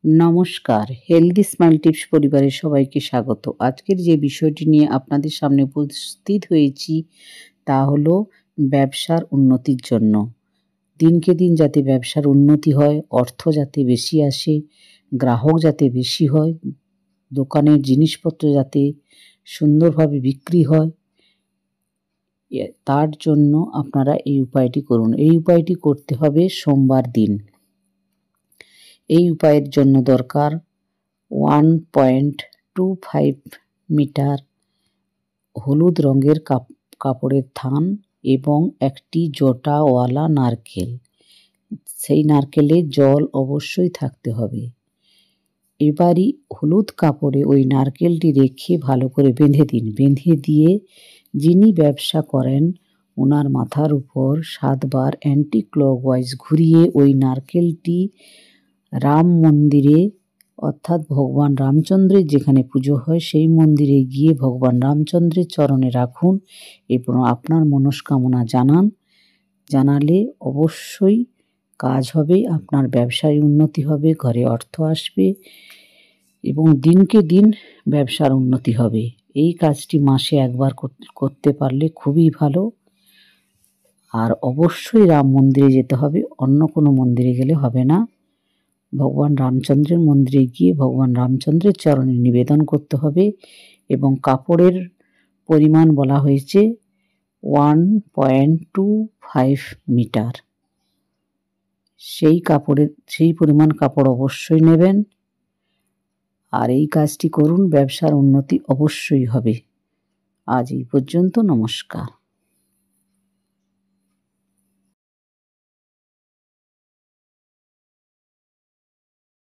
নমস্কার, healthy smile tips পরিবারের সবাইকে স্বাগত। আজকের যে বিষয়টি নিয়ে আপনাদের সামনে উপস্থিত হয়েছি তা হলো ব্যবসার উন্নতির জন্য। দিনকে দিন যাতে ব্যবসার উন্নতি হয়, অর্থ যাতে বেশি আসে, গ্রাহক যাতে বেশি হয়, দোকানের জিনিসপত্র যাতে সুন্দরভাবে বিক্রি হয়, তার জন্য আপনারা এই উপায়টি করুন। এই উপায়টি করতে হবে সোমবার দিন। এই উপায়ের জন্য দরকার 1.25 মিটার হলুদ রঙের কাপড়ের থান এবং একটি জটাওয়ালা নারকেল। সেই নারকেলে জল অবশ্যই থাকতে হবে। এবারই হলুদ কাপড়ে ওই নারকেলটি রেখে ভালো করে বেঁধে দিন। বেঁধে দিয়ে যিনি ব্যবসা করেন ওনার মাথার উপর 7 বার অ্যান্টি ক্লকওয়াইজ ঘুরিয়ে ওই নারকেলটি রাম মন্দিরে অর্থাৎ ভগবান রামচন্দ্রের যেখানে পুজো হয় সেই মন্দিরে গিয়ে ভগবান রামচন্দ্রের চরণে রাখুন এবং আপনার মনস্কামনা জানালে অবশ্যই কাজ হবে, আপনার ব্যবসায় উন্নতি হবে, ঘরে অর্থ আসবে এবং দিনকে দিন ব্যবসার উন্নতি হবে। এই কাজটি মাসে একবার করতে পারলে খুবই ভালো। আর অবশ্যই রাম মন্দিরে যেতে হবে, অন্য কোনো মন্দিরে গেলে হবে না। ভগবান রামচন্দ্রের মন্দিরে গিয়ে ভগবান রামচন্দ্রের চরণে নিবেদন করতে হবে এবং কাপড়ের পরিমাণ বলা হয়েছে 1.25 মিটার। সেই পরিমাণ কাপড় অবশ্যই নেবেন আর এই কাজটি করুন, ব্যবসার উন্নতি অবশ্যই হবে। আজ এই পর্যন্ত, নমস্কার।